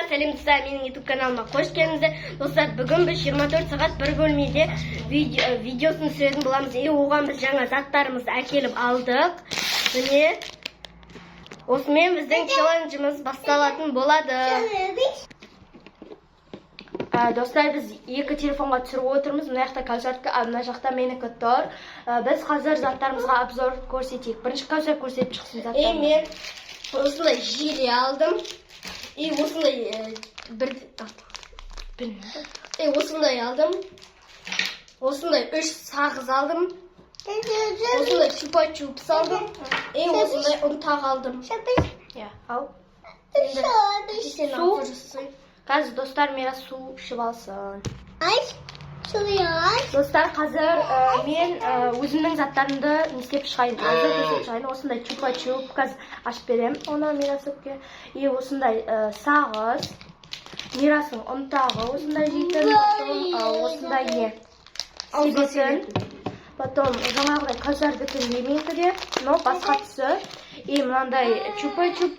сәлем достар, менің YouTube каналыма қош келдіңіздер. Достар, бүгін біз 24 сағат бір бөлмеде видеосын түсіретін боламыз. Оған біз жаңа заттарымызды әкеліп алдық. Міне, осымен біздің челленджіміз басталатын болады. Достар, біз екі телефонға түсіріп отырмыз. Мына жақта кәусәрдікі, мына жақта менікі тұр. Біз қазір заттарымызға обзор көрсетейік. Бірінші кәусәр көрсетіп шықсын заттарымыз. Мен осындай желе алдым. Осындай алдым. Осындай 3 сағыз алдым. Осындай чупа-чупс алдым. Осындай ұнтақ алдым. Ал. Қазір достар мера су ішіп алсын. Достар, қазір мен өзімнің заттарымды істеп шығайын. Осындай чупа-чуп қазір ашып берем. Оны мерасыпке. Осындай сағыз. Мерасың ұнтағы. Осындай жейтін. Осындай не? Себетін. Потом жаңағыдай қазардікі немейді де. Но басқа түсі. Мынандай чупа-чуп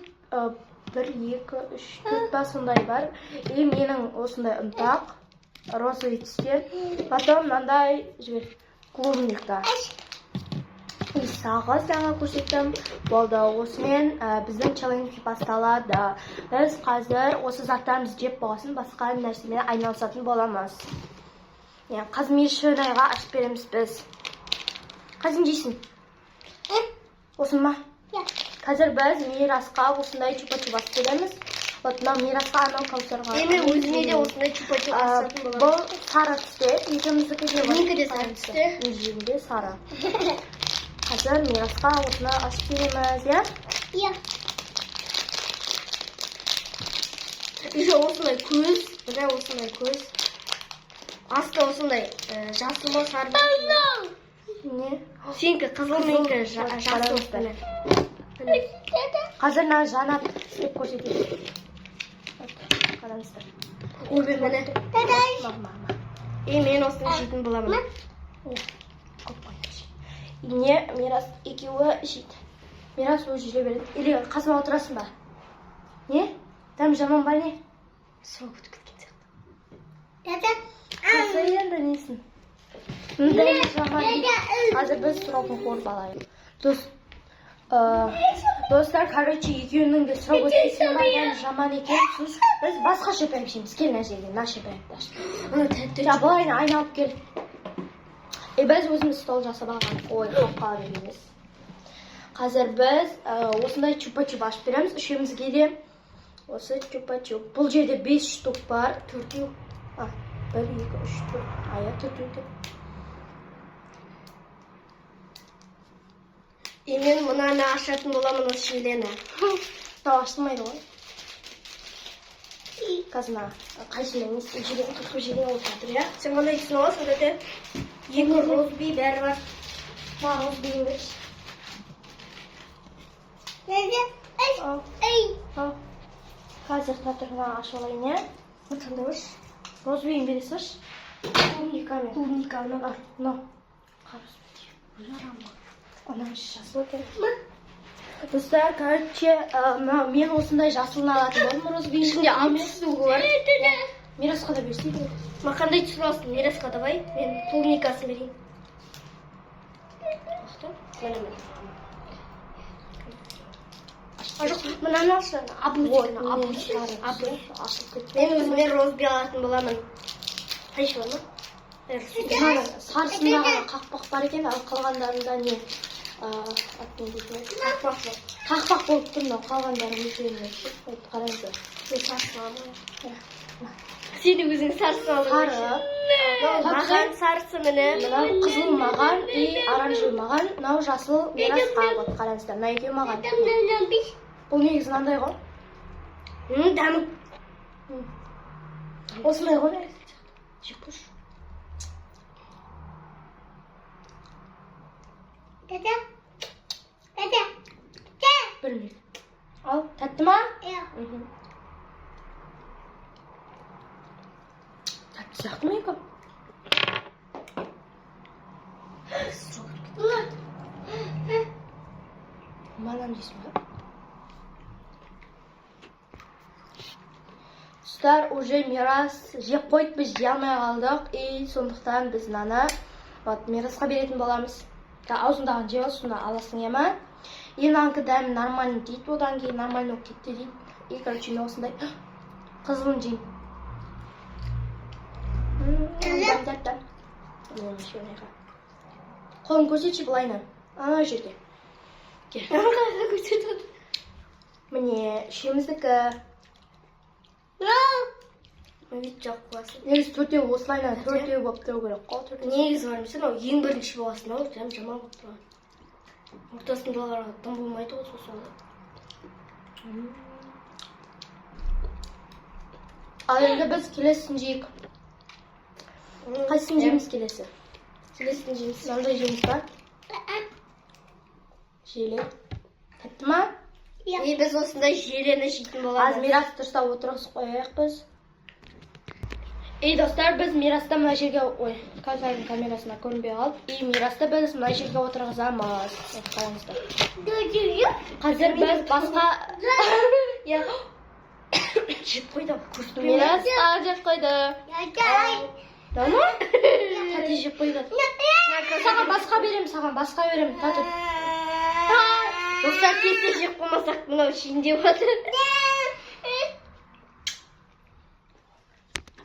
1, 2, 3, 4 та сондай бар. Менің осындай ұнтақ. Розовый түстер. Потом мынандай клубника. Сағыз жаңа көрсеттім. Болды. Осымен біздің челлендж басталады. Біз қазір осы заттарымызды жеп болғасын басқа нәрсемен айналысатын боламыз. Қазір шынайға ашып береміз біз. Қазір жейсің? Осын ма? Қазір біз мирасқа осындай чупа-чуп ашып береміз. Мына мирасқа анау кәусарға. Өзіне де осындай чупа-чуп ашатын болады. Бұл сары түсте. Екеуміздікі де сары түсте. Өзінде сары. Қазір мирасқа осыны ашып береміз, Еще осындай көз. Бұда осындай көз. Асты осындай жасыл ма сары ма? Не? Сенікі қызыл менікі жасыл. Қазір жанат істеп көрсетейін. Қараңыздар. Мен осыны жейтін боламын. Не, Мирас екеуі жейді. Мирас өзі жүре береді. Или қасыма отырасың ба? Не? Дәм жаман ба не? Сұрау күтіп кеткен сияқты. Қасы енді несін? Дәм жаман не? Қазір біз сұрауын қорып алайық. Достар, короче, екеуінің де сұрау өткесін бардан жаман екен. Біз басқа шөпем ішеміз. Кел нәрсеге, на шөпем. Бұлайын айналып кел. Біз өзіміз стол жасап алған. Ой, қапқа береміз. Қазір біз осындай чупа-чуп ашып береміз. Үшемізге де осы чупа-чуп. Бұл жерде 5 штук бар. 4-еу. 1, 2, 3, 4. Ая, 4-еу. Мен мұнаны ашатын боламын осы желені. Ашылмайды ғой. Қазына қайшылыңыз желені тұтқып желені отыратыр, Сен қандай түсін аласың, дәді? Екі розби бәрі бар. Розбиін берші. Қазір татырына ашып алайын, Мұтында өш. Розбиін бересіш. Клубникамен. Мұна. Қарыз бәтей. Она жасыл өтер. Достар, короче, мен осындай жасылын алатын болым розбиін. Ішінде 6 түсігі бар. Мирасқа да берсейді. Қандай түсін алсын? Мирасқа да бай. Мен клубникасын берейін. Мұнаны алшы. Мен өзіме розби алатын боламын. Қайшы бар ма? Сарысындағы қақпақ бар екен, ал қалғандарында не? Қақпақ болып тұр, қалғандары өздеріне. Қараңыздар. Сені өзің сарысын алың. Маған сарысы мені. Қызыл маған, оранжевый маған, нау жасыл мерас қағыт. Қараңыздар, на екеу маған. Бұл негізі маңдай ғой? Дәмі. Осындай ғой? Жек көш. Білмейді. Ал, тәтті ма? Тәтті сияқты ма екен? Манан дейсің ба? Достар, уже Мирас жеп қойып, біз жей алмай қалдық. И сондықтан біз мынаны Мирасқа беретін боламыз. Аузындағын жеп алшы, соны аласың ема. И мынанікі дәмі нормально дейді, одан кейін нормально болып кетті дейді. И короче, мен осындай қызылын жеймін. Дәмді. Қолын көрсетші былайынан. Ана жерге. Міне, үшеуміздікі. Өйт жоқ боласың. Негізі төртеу осылайынан төртеу болып тұру керек қой. Негізі бар місің, ең бірінші боласың, жаман болып тұрған. Ортасында оларға тым болмайды ғой сосын. Ал енді біз келесін жейік. Қайсысын жейміз келесі? Келесін жейміз. Мынандай жейміз ба? Желе. Тәтті ма? И біз осындай желені жейтін Аз боламыз. Мирас тұрса отырғызып қояйық біз. И достар, біз Мирасты мына жерге, ой, қазірдің камерасына көрінбей қалып, и Мирасты біз мына жерге отырғызамыз. Қараңыздар. Қазір біз басқа... Жеп қойды. Мирас жеп қойды. Да ма? Тәте жеп қойды. Саған басқа берем, тәте. Достар, кесе жеп қоймасақ, мынау ішінде батыр.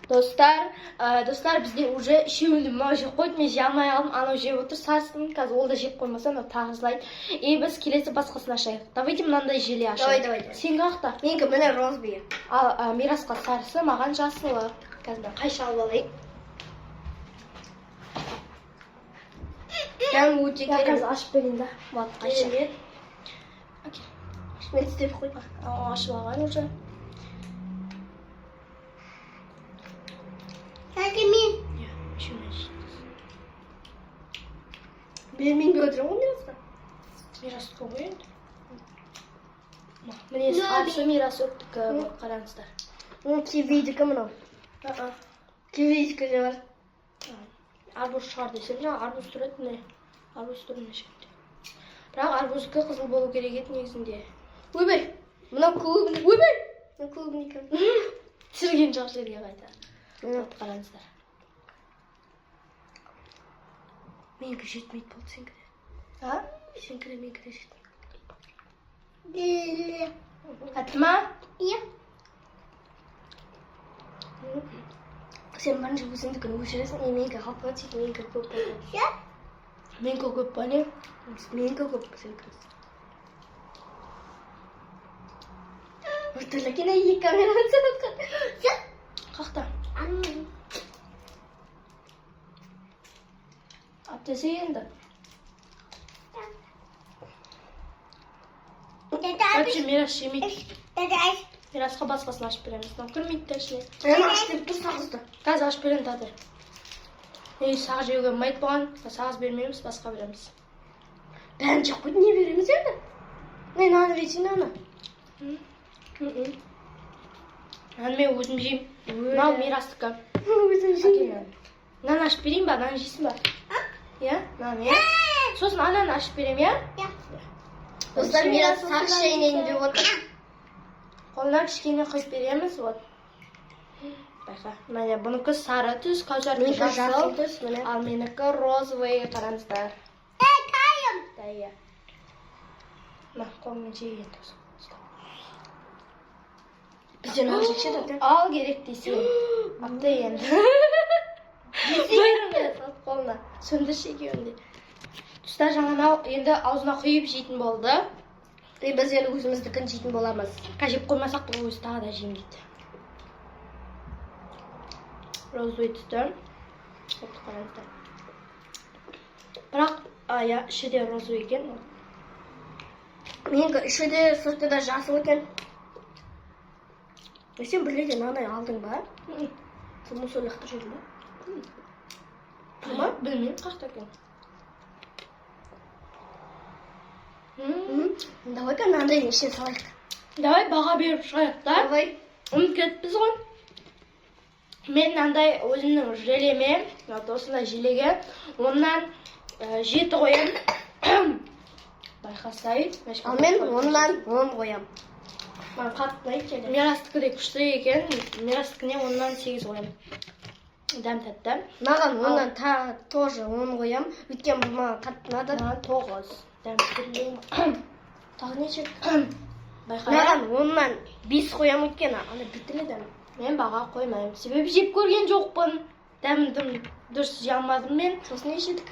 Достар, бізде уже үшеуінде мынау жеп қойды, мен жей алмай қалдым, анау жеп отыр, сарсын, қазір ол да жеп қоймаса, мынау тағызлайды. И біз келесі басқасын ашайық. Давайте мынандай желе ашайық. Давай. Сен қақта? Менікі міне розбия. Ал Мирасқа сарысы, маған жасылы. Қазір мен қайша алып алайын. Дәм өте Я керек. қазір ашып берейін да. Вот, қайша. Мен істеп қой. Ашып алған уже. Берменге отырам ғой Мирасқа. Мирас қой енді. Міне сарысы Мирас өттікі, қараңыздар. Кивидікі мынау. Кивидікі не бар? Арбуз шығар десем, жаңа арбуз тұрады, не? Арбуз тұрын ішінде. Бірақ арбуздікі қызыл болу керек еді негізінде. Ойбай, мынау клубник. Ойбай! Мынау клубник. Түсірген жоқ жерге қайта. Қараңыздар. Менікі жетмейді болды, сенкі де. А? Сенкі де, менікі де жетмейді. Тәтті ма? Иә. Сен барынша өзіңдікін өшіресің, менікі қалып қалады, сен менікі көп болды. Менікі көп па не? Менікі көп, сенкі. Орталакена екі камераны сәнатқан. Қақта? Аптесе енді. Короче, Мирас жемейді. Мирасқа басқасын ашып береміз. Көрмейді де ішіне. Оны ашып беріп тұр сағызды. Қазір ашып беремін тәте. Сағыз жеуге болмайды бұған. Сағыз бермейміз, басқа береміз. Бәрін жеп қойды, не береміз енді? Мен наны бересің, наны. Наны мен өзім жеймін. Мынау Мирастікі. Өзім жеймін. Наны ашып берейін ба? Наны жейсің ба? Иә? Наны, иә? Сосын ананы ашып берем, иә? Достар, Мирас сағыз шайынен деп отыр. Қолына кішкене құйып береміз, вот. Байқа, міне бұныкі сары түс, Кәусәрдің жасыл, ал менікі розовый, қараңыздар. Дайя. Ма, қолымен жеген түс. Бізден ал жекші дәті. Ал керек дейсің. Апты енді. Бүйіріңе салып қолына. Сөндірші екеуінде. Тұста жаңа енді аузына құйып жейтін болды. Біз енді өзіміздікін жейтін боламыз. Жеп қоймасақ бұл өзі тағы да жейм дейді. Розовый түсті. Бірақ, иә, іші де розовый екен. Менікі іші де сырты да жасыл екен. Сен бірледен анай алдың ба? Сен мұсыл яқты жүрдің ба? Тұма? Білмеймін, қақта екен. Давай-ка мынандай ішіне салайық. Давай баға беріп шығайық, да? Давай. Кетпіз ғой. Мен мынандай өзімнің желеме, осындай желеге, оннан 7 қоям. Байқасай. Ал мен оннан 10 қоям. Маған қатты ұнайды. Мирастікі де күшті екен. Мирастікіне 10-нан 8 қоямын. Дәм тәтті. Маған оннан тоже 10 қоям. Өйткені бұл маған қатты ұнады. Маған 9. Дәм түрлеймін. Тағы неше? Байқайын. Маған оннан 5 қоям өйткені ана бітіледі. Мен баға қоймаймын. Себебі жеп көрген жоқпын. Дәмді дұрыс жей алмадым мен. Сосын неше едік?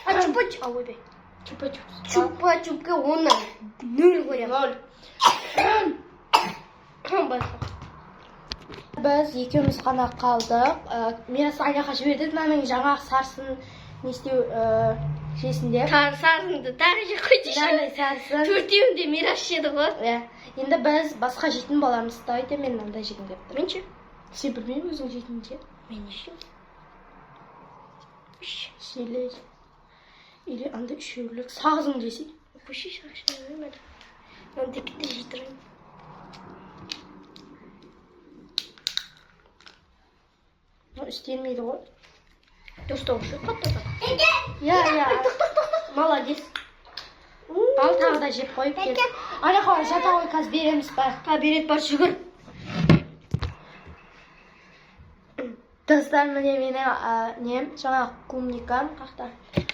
Чупа-чуп. Ойбай. Чупа-чупс. Чупа-чупқа оннан 0 қоям. 0. Байқа. Біз екеуміз ғана қалдық. Мирас Аняға жіберді. Мынаның жаңағы сарсын не істеу жесін деп. Сарсынды тағы жеп қойды. Мынаның сарсын. Төртеуін де Мирас жеді ғой. Енді біз басқа жейтін боламыз. Давайте мен мынандай жегім деп тұр. Мен ше? Сен білмеймін өзің жейтін ше? Мен не ше? Шелер. Или андай үшеулік сағызың жесе. Вообще шашын білмеді. Мен текетті жейдірейін. Істелмейді ғой. Достауы ше қатты. Я. Молодец. Ал тағы да жеп қойып кел. Аняға жата ғой, қазір береміз ба? Берет бар жүгір. Достар, міне менің жаңағы клубникам қақта.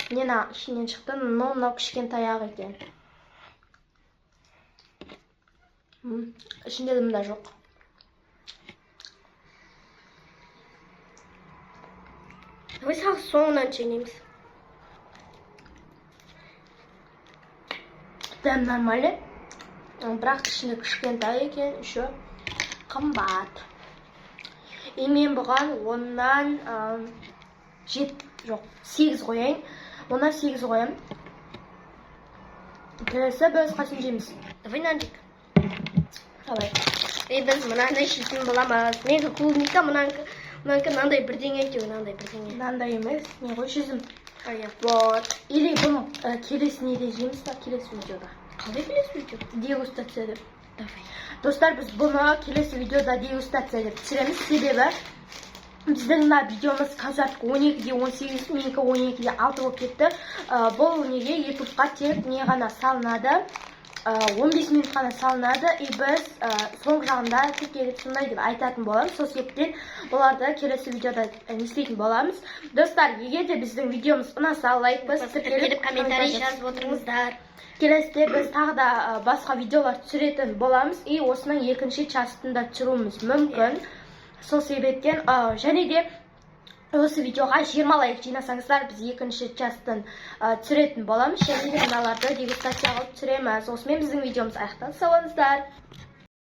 Мені ішінен шықты, мынау кішкентай ақ екен. Ішінде дымда жоқ. Давай сағыз соңынан жеңеміз. Дәм нормальный. Бірақ ішінде кішкентай екен, еще қымбат. И мен бұған 10-нан 8 қояйын. 10-нан 8 қоям. Келесі біз қасын жейміз. Давай нанжик. Давай. Біз мынандай жейтін боламыз. Менгі клубника мынаңкі мынандай бірдеңе екен, мынандай бірдеңе. Мынандай емес, не ғой жүзім. Вот. Или бұны келесі неде жейміз ба, келесі видеода. Қалай келесі видео? Дегустация деп. Давай. Достар, біз бұны келесі видеода дегустация деп түсіреміз. Себебі біздің мына видеомыз қазір 12-де 18, менікі 12-де 6 болып кетті. Бұл неге ютубқа тек не ғана салынады, 15 минут қана салынады. И біз соңғы жағында текеліп сондай деп айтатын боламыз. Сол себептен оларды келесі видеода не істейтін боламыз. Достар, егер де біздің видеомыз ұнаса, лайк басып келіп комментарий жазып отырыңыздар. Келесіде біз тағы да басқа видеолар түсіретін боламыз. И осының екінші частында түсіруіміз мүмкін. Сол себептен және де осы видеоға 20 лайк жинасаңыздар, біз екінші частын түсіретін боламыз. Және де мыналарды дегустация қылып түсіреміз. Осымен біздің видеомыз аяқталды. Сау болыңыздар.